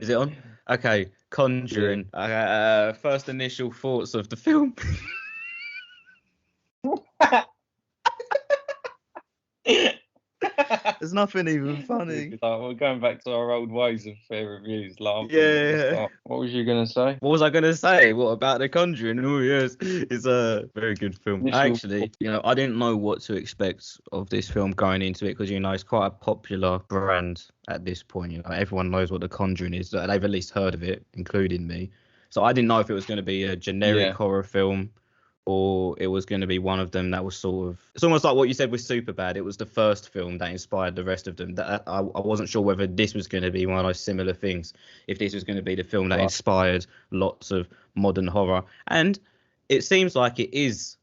Is it on? Okay, Conjuring. First initial thoughts of the film. There's nothing even funny. We're going back to our old ways of fair reviews, laughing at the Yeah. start. What was you gonna say? What was I gonna say? What about The Conjuring? Oh yes, it's a very good film. Initial- Actually, I didn't know what to expect of this film going into it because it's quite a popular brand at this point. Everyone knows what The Conjuring is. They've at least heard of it, including me. So I didn't know if it was going to be a generic Yeah. horror film or it was going to be one of them that was sort of, it's almost like what you said with Superbad. It was the first film that inspired the rest of them. That I wasn't sure whether this was going to be one of those similar things, if this was going to be the film that Right. inspired lots of modern horror. And it seems like it is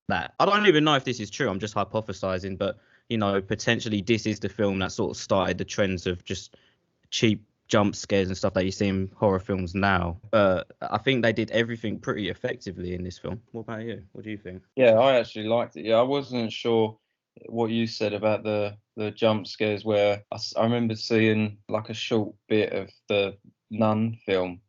that. I don't even know if this is true. I'm just hypothesizing, but potentially this is the film that sort of started the trends of just cheap jump scares and stuff that you see in horror films now. But I think they did everything pretty effectively in this film. What about you? What do you think? Yeah, I actually liked it. Yeah, I wasn't sure what you said about the jump scares where I remember seeing like a short bit of the Nun film,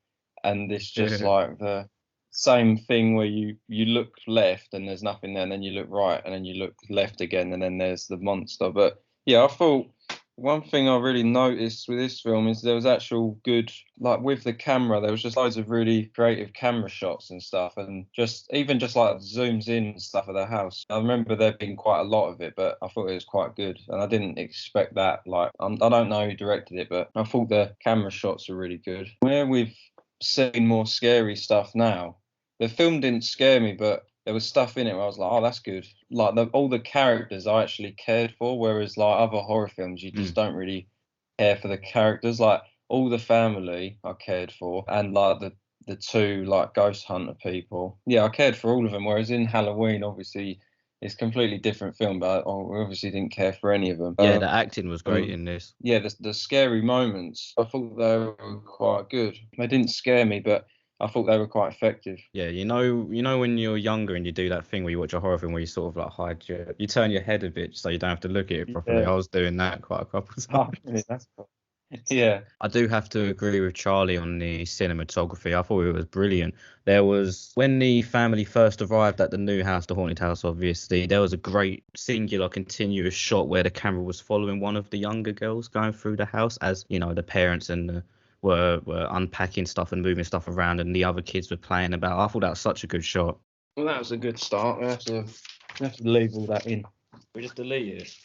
and it's just like the same thing where you look left and there's nothing there, and then you look right and then you look left again and then there's the monster. But yeah, I thought one thing I really noticed with this film is there was actual good, like with the camera, there was just loads of really creative camera shots and stuff, and just even just like zooms in and stuff of the house. I remember there being quite a lot of it, but I thought it was quite good, and I didn't expect that. Like, I don't know who directed it, but I thought the camera shots were really good. Where we've seen more scary stuff now, the film didn't scare me, but there was stuff in it where I was like, oh, that's good. Like all the characters I actually cared for, whereas like other horror films, you just don't really care for the characters. Like all the family I cared for, and like the two like ghost hunter people. Yeah, I cared for all of them. Whereas in Halloween, obviously, it's a completely different film, but we obviously didn't care for any of them. Yeah, the acting was great in this. Yeah, the scary moments, I thought they were quite good. They didn't scare me, but I thought they were quite effective. Yeah, when you're younger and you do that thing where you watch a horror film where you sort of like you turn your head a bit so you don't have to look at it properly. Yeah. I was doing that quite a couple of Oh, times. really? That's cool. Yeah. I do have to agree with Charlie on the cinematography. I thought it was brilliant. There was, when the family first arrived at the new house, the haunted house, obviously, there was a great singular continuous shot where the camera was following one of the younger girls going through the house as, the parents and were unpacking stuff and moving stuff around and the other kids were playing about. I thought that was such a good shot. Well, that was a good start. We have to leave all that in. We just delete it.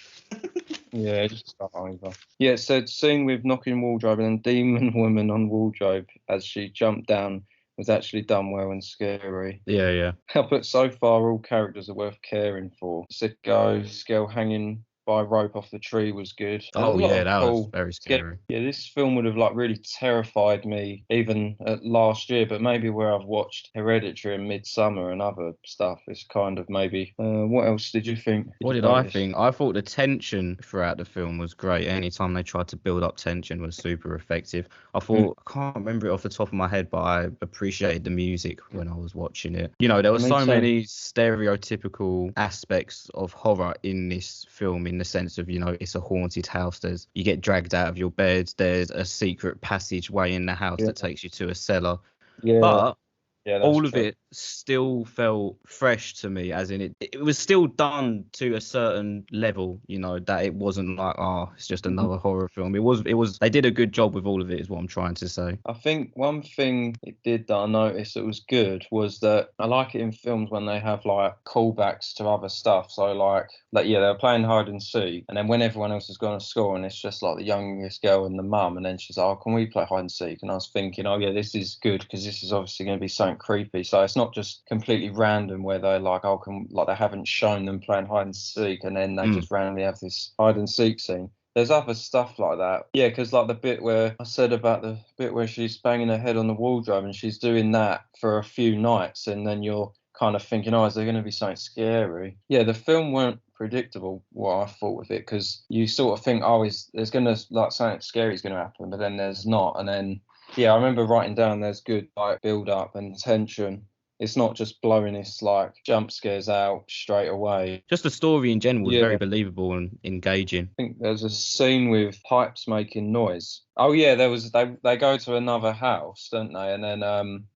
Yeah, just start over. Yeah, it said scene with knocking wardrobe and then demon woman on wardrobe as she jumped down was actually done well and scary. Yeah. But so far, all characters are worth caring for. Sicko, Skell hanging by a rope off the tree was good. Oh yeah, that was very scary. Yeah, this film would have like really terrified me even last year, but maybe where I've watched Hereditary and Midsummer and other stuff, it's kind of maybe. What else did you think? What did I think? I thought the tension throughout the film was great. Anytime they tried to build up tension was super effective. I thought, I can't remember it off the top of my head, but I appreciated the music when I was watching it. There were so many stereotypical aspects of horror in this film, in the sense of, it's a haunted house. You get dragged out of your bed. There's a secret passageway in the house that takes you to a cellar. Yeah. But all of true. it still felt fresh to me, as in it was still done to a certain level, that it wasn't like, oh, it's just another horror film. It was they did a good job with all of it, is what I'm trying to say. I think one thing it did that I noticed that was good was that I like it in films when they have like callbacks to other stuff. So like yeah, they were playing hide and seek, and then when everyone else has gone to school and it's just like the youngest girl and the mum, and then she's like, oh, can we play hide and seek? And I was thinking, oh yeah, this is good because this is obviously going to be something creepy. So it's not just completely random where they're like, oh, they haven't shown them playing hide and seek and then they just randomly have this hide and seek scene. There's other stuff like that. Yeah, because like the bit where I said about the bit where she's banging her head on the wardrobe and she's doing that for a few nights, and then you're kind of thinking, oh, is there going to be something scary? Yeah, the film weren't predictable, what I thought with it, because you sort of think, oh, there's going to, like, something scary is going to happen, but then there's not. And then, yeah, I remember writing down there's good like build up and tension. It's not just blowing this like jump scares out straight away. Just the story in general was Yeah. very believable and engaging. I think there's a scene with pipes making noise. Oh yeah, there was they go to another house, don't they? And then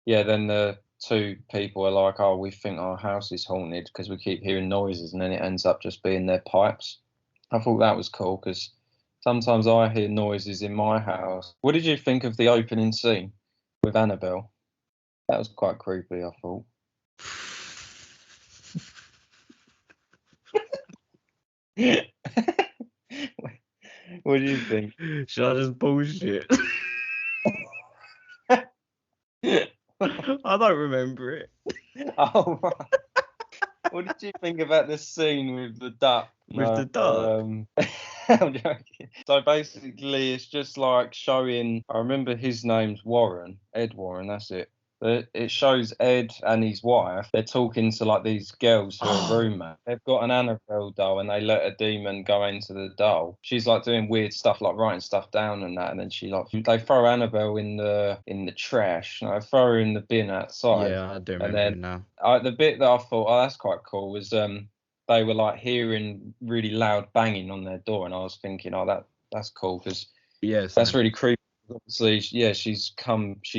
then the two people are like, oh, we think our house is haunted because we keep hearing noises, and then it ends up just being their pipes. I thought that was cool because sometimes I hear noises in my house. What did you think of the opening scene with Annabelle? That was quite creepy, I thought. What do you think? Should I just bullshit? I don't remember it. Oh, right. What did you think about the scene with the duck? With the duck? I'm joking. So basically, it's just like showing. I remember his name's Warren, Ed Warren. That's it. It shows Ed and his wife. They're talking to like these girls who are roommates. They've got an Annabelle doll, and they let a demon go into the doll. She's like doing weird stuff, like writing stuff down and that. And then they throw Annabelle in the trash. And they throw her in the bin outside. Yeah, I do And remember then it now. the bit that I thought, oh, that's quite cool, was they were like hearing really loud banging on their door, and I was thinking, oh, that's cool because Yes, that's really creepy. Obviously, yeah, she's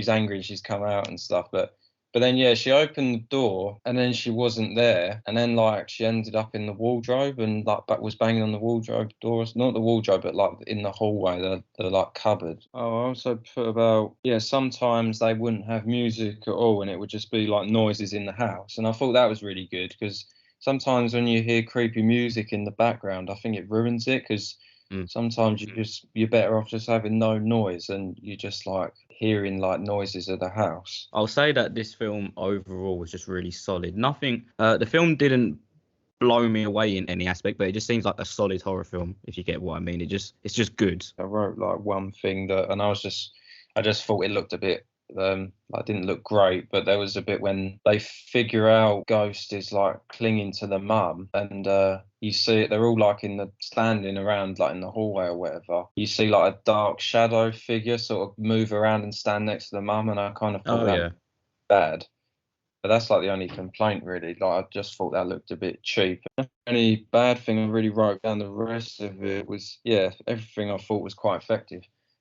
angry, she's come out and stuff, but then yeah, she opened the door and then she wasn't there, and then like she ended up in the wardrobe and like was banging on the wardrobe doors, not the wardrobe, but like in the hallway, the like cupboard. Oh, I also put about sometimes they wouldn't have music at all, and it would just be like noises in the house, and I thought that was really good because sometimes when you hear creepy music in the background, I think it ruins it because sometimes you're better off just having no noise and you just like hearing like noises of the house. I'll say that this film overall was just really solid. Nothing. The film didn't blow me away in any aspect, but it just seems like a solid horror film, if you get what I mean. It's just good. I wrote like one thing and I just thought it looked a bit like didn't look great, but there was a bit when they figure out Ghost is like clinging to the mum, and you see it, they're all like standing around like in the hallway or whatever. You see like a dark shadow figure sort of move around and stand next to the mum, and I kind of thought that was bad. But that's like the only complaint really. Like I just thought that looked a bit cheap. The only bad thing I really wrote down, the rest of it was everything I thought was quite effective.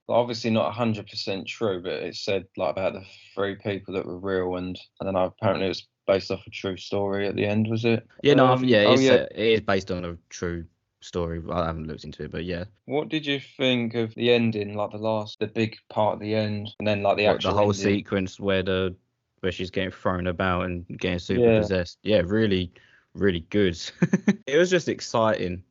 Obviously not 100% true, but it said like about the three people that were real, and I don't know, apparently it was based off a true story at the end, was it? Yeah, no, it is based on a true story. I haven't looked into it, but yeah. What did you think of the ending, like the big part at the end, and then like the whole ending? sequence where she's getting thrown about and getting super possessed? Yeah, really, really good. It was just exciting,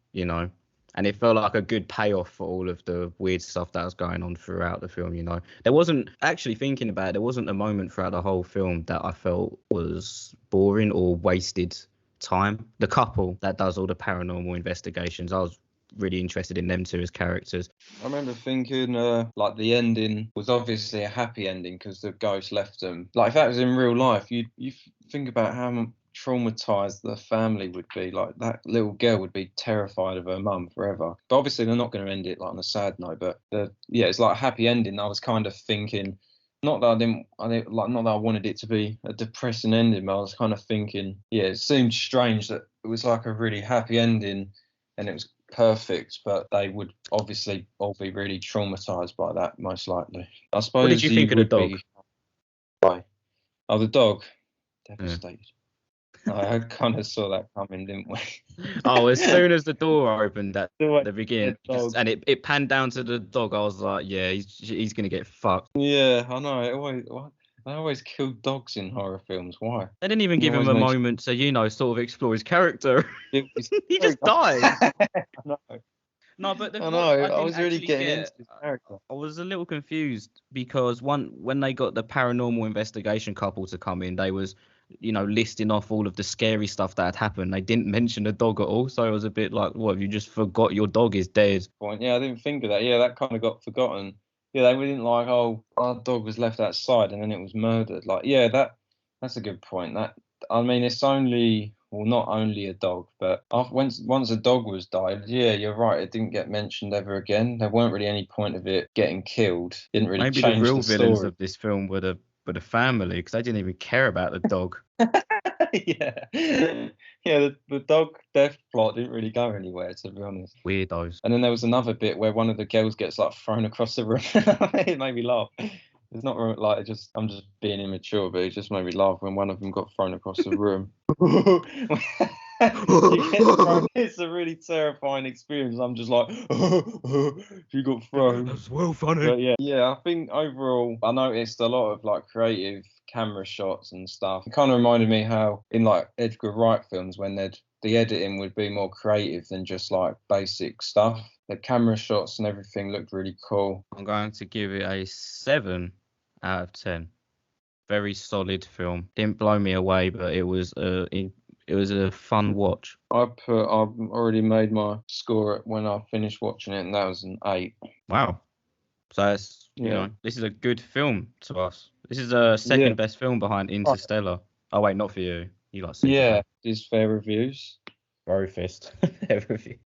and it felt like a good payoff for all of the weird stuff that was going on throughout the film. There wasn't, actually thinking about it, there wasn't a moment throughout the whole film that I felt was boring or wasted time. The couple that does all the paranormal investigations, I was really interested in them two as characters. I remember thinking like the ending was obviously a happy ending because the ghost left them. Like if that was in real life, you think about how traumatized the family would be. Like that little girl would be terrified of her mum forever. But obviously they're not going to end it like on a sad note, but it's like a happy ending. I was kind of thinking, not that not that I wanted it to be a depressing ending, but I was kind of thinking, it seemed strange that it was like a really happy ending and it was perfect, but they would obviously all be really traumatized by that, most likely. I suppose. What did you think of the dog? The dog, devastated. I kind of saw that coming, didn't we? Oh, as soon as the door opened at the beginning, and it panned down to the dog, I was like, yeah, he's gonna get fucked. Yeah, I know. They always kill dogs in horror films. Why? They didn't even give him a moment to, sort of explore his character. He just died. I know. No, but I was really getting into his character. I was a little confused because when they got the paranormal investigation couple to come in, they was, listing off all of the scary stuff that had happened. They didn't mention the dog at all, so it was a bit like, what, have you just forgot your dog is dead? Yeah, I didn't think of that. Yeah, that kind of got forgotten. Yeah, they didn't like, oh, our dog was left outside and then it was murdered. Like, yeah, that's a good point. It's only, well, not only a dog, but once a dog was died, yeah, you're right. It didn't get mentioned ever again. There weren't really any point of it getting killed. Didn't really change the story. Maybe the real villains of this film were the but the family, because they didn't even care about the dog. Yeah, the dog death plot didn't really go anywhere, to be honest. Weirdos. And then there was another bit where one of the girls gets like thrown across the room. It made me laugh. It's not like I'm just being immature, but it just made me laugh when one of them got thrown across the room. She gets thrown. It's a really terrifying experience. I'm just like, she got thrown. That's well funny. But yeah, I think overall, I noticed a lot of like creative camera shots and stuff. It kind of reminded me how in like Edgar Wright films, when the editing would be more creative than just like basic stuff. The camera shots and everything looked really cool. I'm going to give it a 7 out of 10. Very solid film. Didn't blow me away, but it was a fun watch. I've already made my score when I finished watching it, and that was an 8. Wow. So it's, this is a good film to us. This is the second best film behind Interstellar. Oh wait, not for you. You like Superman. Yeah, these fair reviews. Bro fist. Fair review.